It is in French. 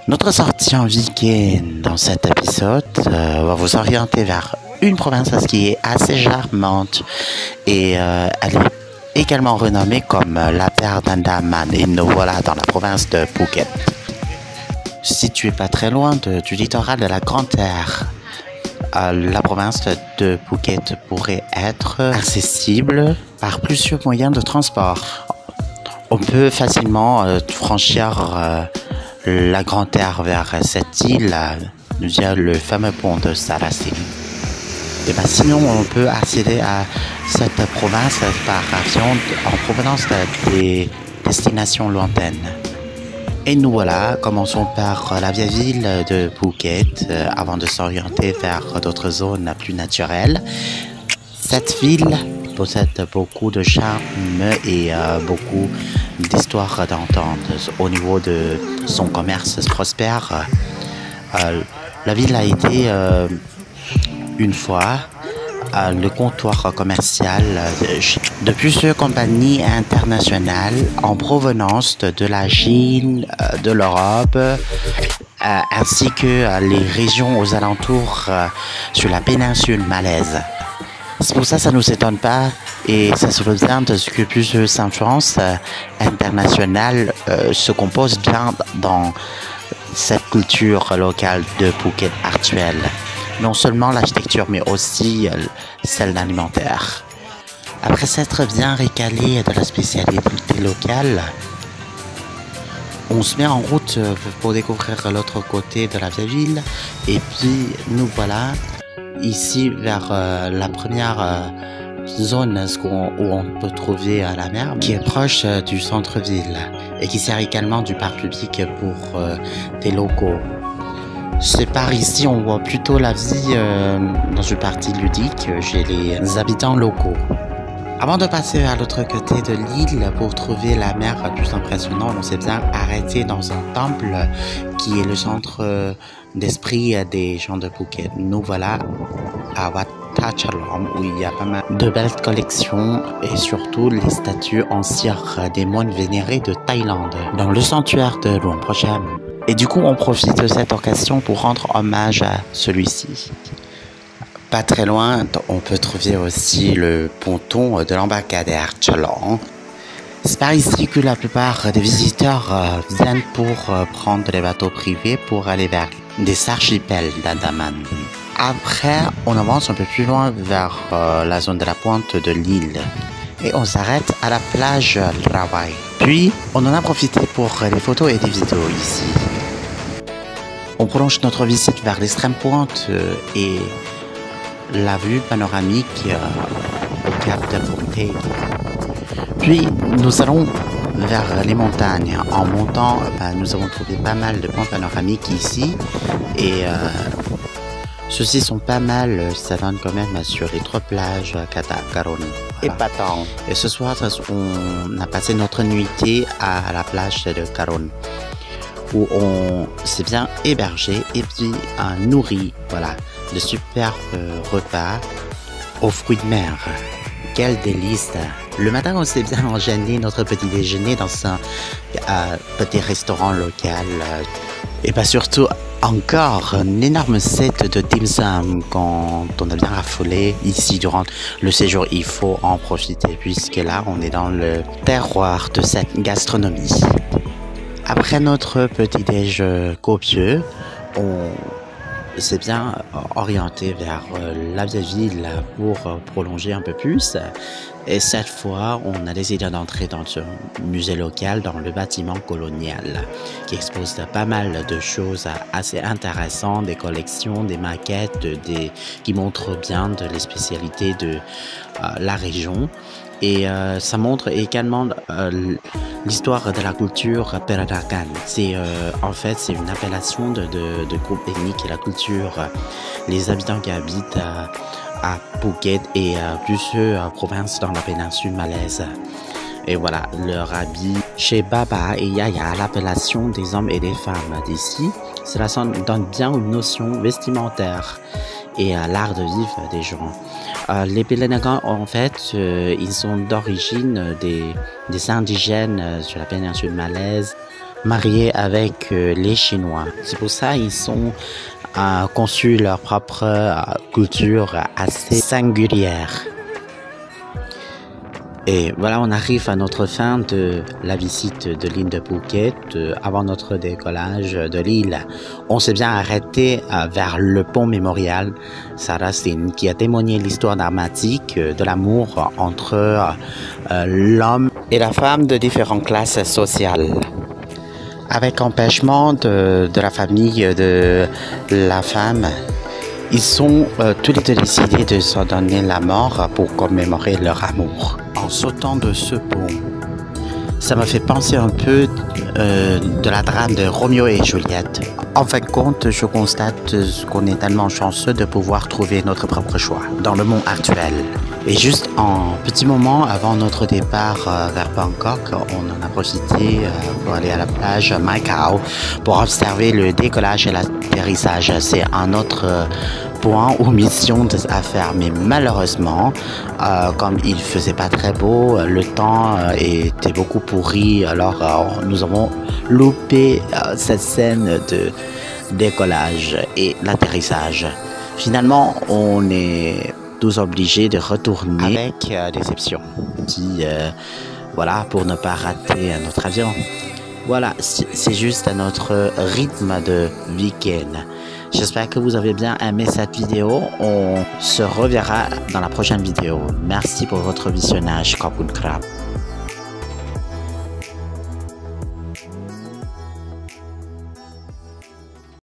Notre sortie en week-end dans cet épisode va vous orienter vers une province qui est assez charmante et elle est également renommée comme la Terre d'Andaman et nous voilà dans la province de Phuket. Située pas très loin du littoral de la Grande Terre, la province de Phuket pourrait être accessible par plusieurs moyens de transport. On peut facilement franchir la Grande Terre vers cette île via le fameux pont de Sarasing. Et ben sinon, on peut accéder à cette province par avion en provenance des destinations lointaines. Et nous voilà, commençons par la vieille ville de Phuket avant de s'orienter vers d'autres zones plus naturelles. Cette ville possède beaucoup de charme et beaucoup d'histoires d'entendre. Au niveau de son commerce prospère, la ville a été une fois le comptoir commercial de plusieurs compagnies internationales en provenance de la Chine, de l'Europe, ainsi que les régions aux alentours sur la péninsule malaise. C'est pour ça que ça ne nous étonne pas et ça se vient de ce que plusieurs influences internationales se composent bien dans cette culture locale de Phuket actuelle. Non seulement l'architecture, mais aussi celle alimentaire. Après s'être bien récalé de la spécialité locale, on se met en route pour découvrir l'autre côté de la vieille ville. Et puis, nous voilà ici vers la première zone où on peut trouver la mer, qui est proche du centre-ville et qui sert également du parc public pour des locaux. C'est par ici, on voit plutôt la vie dans une partie ludique chez les habitants locaux. Avant de passer à l'autre côté de l'île pour trouver la mer plus impressionnante, on s'est bien arrêté dans un temple qui est le centre d'esprit des gens de Phuket. Nous voilà à Wat Tha Chalom où il y a pas mal de belles collections et surtout les statues en cire des moines vénérés de Thaïlande dans le sanctuaire de Luang Pracham. Et du coup, on profite de cette occasion pour rendre hommage à celui-ci. Pas très loin, on peut trouver aussi le ponton de l'embarcadère Chalong. C'est par ici que la plupart des visiteurs viennent pour prendre les bateaux privés pour aller vers des archipels d'Andaman. Après, on avance un peu plus loin vers la zone de la pointe de l'île. Et on s'arrête à la plage Rawai. Puis, on en a profité pour des photos et des vidéos ici. On prolonge notre visite vers l'extrême pointe et la vue panoramique au cap de Phuket. Puis, nous allons vers les montagnes. En montant, nous avons trouvé pas mal de points panoramiques ici et ceux-ci sont pas mal, ça donne quand même sur les 3 plages, Kata, Karon et Patong. Et ce soir, on a passé notre nuitée à la plage de Karon, où on s'est bien hébergé et puis nourri, voilà, de superbes repas aux fruits de mer. Quel délice! Le matin, on s'est bien enchaîné notre petit déjeuner dans un petit restaurant local. Et pas surtout encore un énorme set de dim sum quand on a bien raffolé ici durant le séjour. Il faut en profiter puisque là on est dans le terroir de cette gastronomie. Après notre petit déj copieux, on s'est bien orienté vers la vieille ville pour prolonger un peu plus. Et cette fois, on a décidé d'entrer dans un musée local, dans le bâtiment colonial, qui expose pas mal de choses assez intéressantes, des collections, des maquettes, qui montrent bien les spécialités de la région. Et ça montre également l'histoire de la culture Peranakan. En fait, c'est une appellation de groupe ethnique et la culture. Les habitants qui habitent à Phuket et plusieurs provinces dans la péninsule malaise. Et voilà, leur habit chez Baba et Yaya, l'appellation des hommes et des femmes d'ici. Cela donne bien une notion vestimentaire et à l'art de vivre des gens. Les Pélénagans, en fait, ils sont d'origine des indigènes sur la péninsule malaise. mariés avec les Chinois. C'est pour ça qu'ils sont conçu leur propre culture assez singulière. Et voilà, on arrive à notre fin de la visite de l'île de Phuket. Avant notre décollage de l'île, on s'est bien arrêté vers le pont mémorial Sarasin qui a témoigné l'histoire dramatique de l'amour entre l'homme et la femme de différentes classes sociales. Avec empêchement de la famille de la femme, ils sont tous les deux décidés de se donner la mort pour commémorer leur amour. En sautant de ce pont, ça m'a fait penser un peu de la drame de Roméo et Juliette. En fin de compte, je constate qu'on est tellement chanceux de pouvoir trouver notre propre choix dans le monde actuel. Et juste un petit moment avant notre départ vers Bangkok, on en a profité pour aller à la plage Mai Khao pour observer le décollage et l'atterrissage. C'est un autre point ou mission à faire, mais malheureusement, comme il faisait pas très beau, le temps était beaucoup pourri, alors nous avons loupé cette scène de décollage et l'atterrissage. Finalement, on est tous obligés de retourner avec déception, voilà, pour ne pas rater notre avion. Voilà, c'est juste à notre rythme de week-end. J'espère que vous avez bien aimé cette vidéo. On se reverra dans la prochaine vidéo. Merci pour votre visionnage. Khop khun krap.